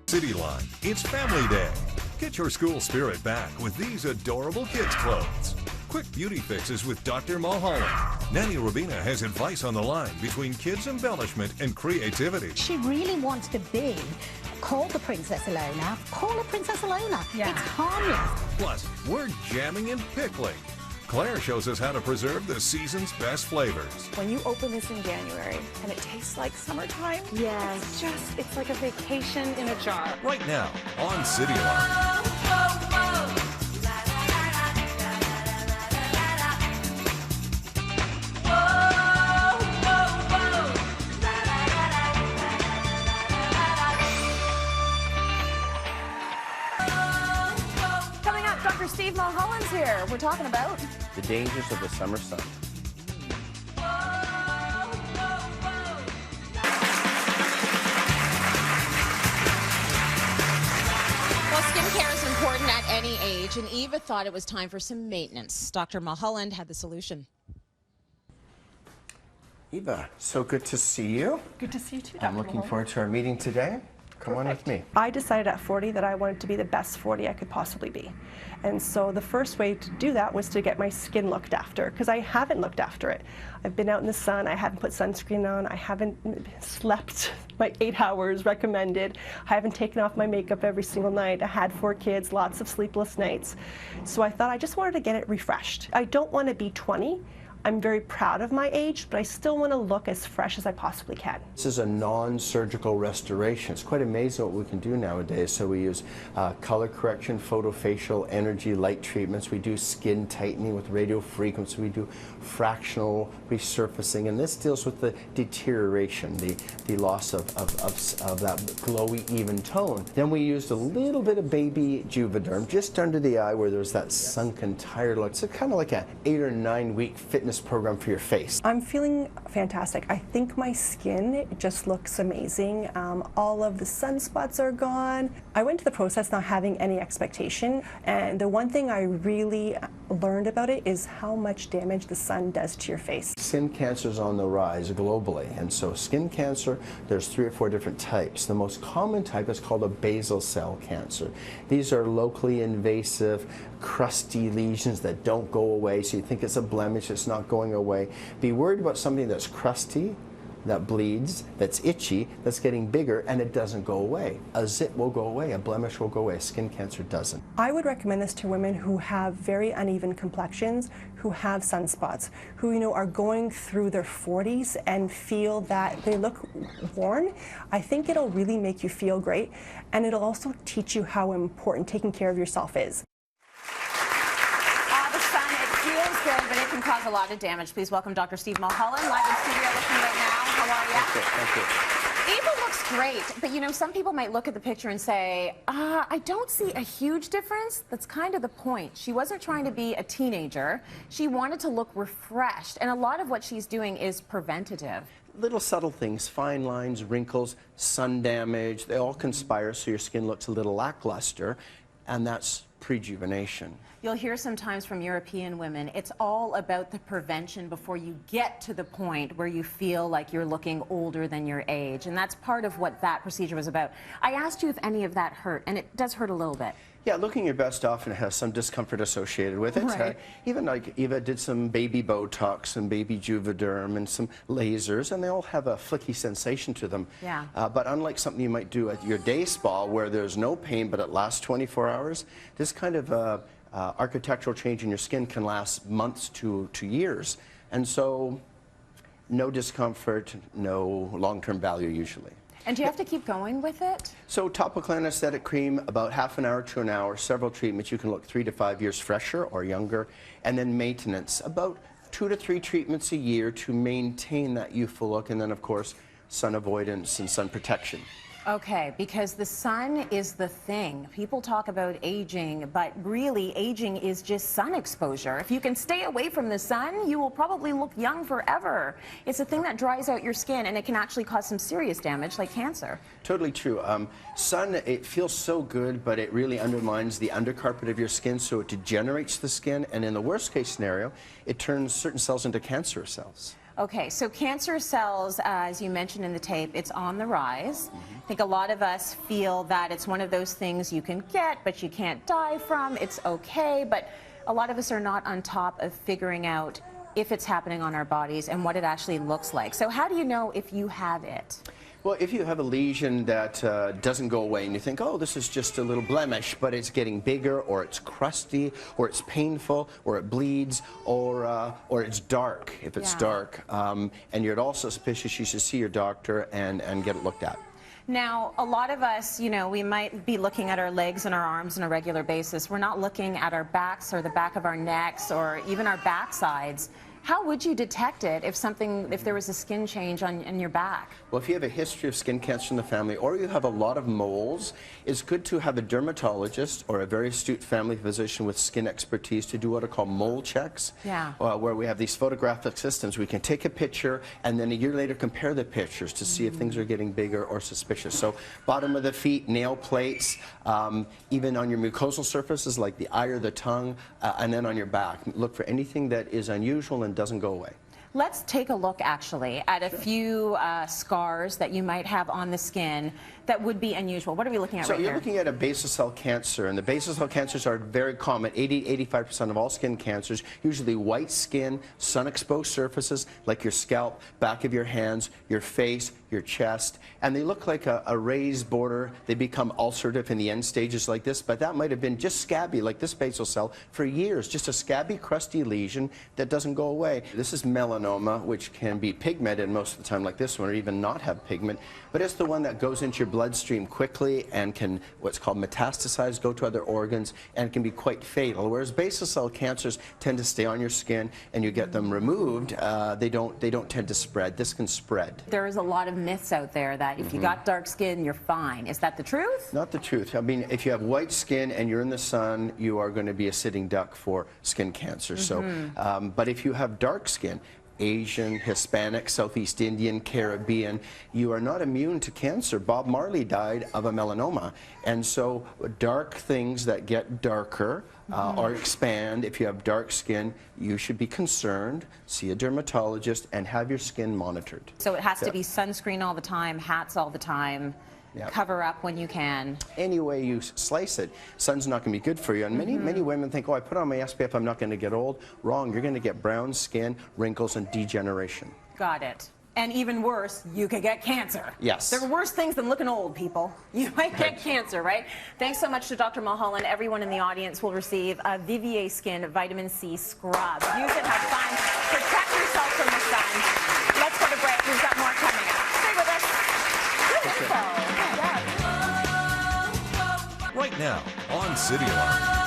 CityLine, it's family day. Get your school spirit back with these adorable kids' clothes. Quick beauty fixes with Dr. Mulholland. Nanny Robina has advice on the line between kids' embellishment and creativity. She really wants to be called the Princess Alona. Call her Princess Alona. Yeah. It's harmless. Plus, we're jamming and pickling. Claire shows us how to preserve the season's best flavors. When you open this in January and it tastes like summertime, yes, it's like a vacation in a jar. Right now on CityLine. Dr. Steve Mulholland's here. We're talking about the dangers of the summer sun. Well, skincare is important at any age, and Eva thought it was time for some maintenance. Dr. Mulholland had the solution. Eva, so good to see you. Good to see you too, Dr. I'm looking forward to our meeting today. Come on with me. I decided at 40 that I wanted to be the best 40 I could possibly be. And so the first way to do that was to get my skin looked after, because I haven't looked after it. I've been out in the sun, I haven't put sunscreen on, I haven't slept my 8 hours recommended, I haven't taken off my makeup every single night. I had 4 kids, lots of sleepless nights. So I thought I just wanted to get it refreshed. I don't want to be 20. I'm very proud of my age, but I still want to look as fresh as I possibly can. This is a non-surgical restoration. It's quite amazing what we can do nowadays. So we use color correction, photofacial, energy, light treatments. We do skin tightening with radio frequency. We do fractional resurfacing, and this deals with the deterioration, the loss of that glowy, even tone. Then we used a little bit of baby Juvederm just under the eye where there's that sunken, tired look. It's kind of like an 8 or 9 week fitness program for your face. I'm feeling fantastic. I think my skin just looks amazing. All of the sunspots are gone. I went to the process not having any expectation, and the one thing I really learned about it is how much damage the sun does to your face. Skin cancer is on the rise globally, and so skin cancer, there's 3 or 4 different types. The most common type is called a basal cell cancer. These are locally invasive, crusty lesions that don't go away, so you think it's a blemish, it's not going away. Be worried about something that's crusty, that bleeds, that's itchy, that's getting bigger, and it doesn't go away. A zit will go away, a blemish will go away, skin cancer doesn't. I would recommend this to women who have very uneven complexions, who have sunspots, who are going through their 40s and feel that they look worn. I think it'll really make you feel great, and it'll also teach you how important taking care of yourself is. But it can cause a lot of damage. Please welcome Dr. Steve Mulholland, live in studio with me right now. How are you? Thank you. Eva looks great, but some people might look at the picture and say, I don't see a huge difference. That's kind of the point. She wasn't trying to be a teenager. She wanted to look refreshed, and a lot of what she's doing is preventative. Little subtle things, fine lines, wrinkles, sun damage, they all conspire so your skin looks a little lackluster, and that's rejuvenation. You'll hear sometimes from European women, it's all about the prevention before you get to the point where you feel like you're looking older than your age. And that's part of what that procedure was about. I asked you if any of that hurt, and it does hurt a little bit. Yeah, looking your best often has some discomfort associated with it. Right. Even like Eva did some baby Botox and baby Juvederm and some lasers, and they all have a flicky sensation to them. Yeah. But unlike something you might do at your day spa where there's no pain but it lasts 24 hours, this kind of architectural change in your skin can last months to years. And so no discomfort, no long-term value usually. And do you have to keep going with it? So topical anesthetic cream, about half an hour to an hour, several treatments. You can look 3 to 5 years fresher or younger. And then maintenance, about 2 to 3 treatments a year to maintain that youthful look. And then, of course, sun avoidance and sun protection. Okay, because the sun is the thing. People talk about aging, but really aging is just sun exposure. If you can stay away from the sun, you will probably look young forever. It's a thing that dries out your skin, and it can actually cause some serious damage like cancer. Totally true. Sun, it feels so good, but it really undermines the undercarpet of your skin, so it degenerates the skin, and in the worst case scenario, it turns certain cells into cancerous cells. Okay, so cancer cells, as you mentioned in the tape, it's on the rise. I think a lot of us feel that it's one of those things you can get, but you can't die from. It's okay, but a lot of us are not on top of figuring out if it's happening on our bodies and what it actually looks like. So how do you know if you have it? Well, if you have a lesion that doesn't go away and you think, oh, this is just a little blemish, but it's getting bigger, or it's crusty, or it's painful, or it bleeds, or it's dark, if it's dark, and you're at all suspicious, you should see your doctor and get it looked at. Now, a lot of us, you know, we might be looking at our legs and our arms on a regular basis. We're not looking at our backs or the back of our necks or even our backsides. How would you detect it if there was a skin change on your back? Well, if you have a history of skin cancer in the family, or you have a lot of moles, it's good to have a dermatologist or a very astute family physician with skin expertise to do what are called mole checks, where we have these photographic systems. We can take a picture and then a year later compare the pictures to see if things are getting bigger or suspicious. So bottom of the feet, nail plates, even on your mucosal surfaces like the eye or the tongue, and then on your back. Look for anything that is unusual and doesn't go away. Let's take a look actually at a few scars that you might have on the skin that would be unusual. What are we looking at right here? So you're looking at a basal cell cancer, and the basal cell cancers are very common. 80–85% of all skin cancers, usually white skin, sun-exposed surfaces like your scalp, back of your hands, your face, your chest, and they look like a raised border. They become ulcerative in the end stages like this, but that might have been just scabby, like this basal cell, for years, just a scabby, crusty lesion that doesn't go away. This is melanoma, which can be pigmented most of the time like this one, or even not have pigment, but it's the one that goes into your bloodstream quickly and can, what's called metastasize, go to other organs, and can be quite fatal. Whereas basal cell cancers tend to stay on your skin, and you get them removed, they don't tend to spread. This can spread. There is a lot of myths out there that if you got dark skin, you're fine. Is that the truth? Not the truth. I mean, if you have white skin and you're in the sun, you are going to be a sitting duck for skin cancer. So, but if you have dark skin, Asian, Hispanic, Southeast Indian, Caribbean, you are not immune to cancer. Bob Marley died of a melanoma. And so dark things that get darker or expand, if you have dark skin, you should be concerned, see a dermatologist, and have your skin monitored. So it has to be sunscreen all the time, hats all the time. Cover up when you can. Any way you slice it, sun's not going to be good for you. And many women think, oh, I put on my SPF, I'm not going to get old. Wrong. You're going to get brown skin, wrinkles, and degeneration. Got it. And even worse, you could get cancer. Yes. There are worse things than looking old, people. You might get cancer, right? Thanks so much to Dr. Mulholland. Everyone in the audience will receive a Vivier Skin Vitamin C Scrub. Use it, have fun, protect yourself from the sun. Let's go to break. We've got more coming up. Stay with us. Right now on CityLine.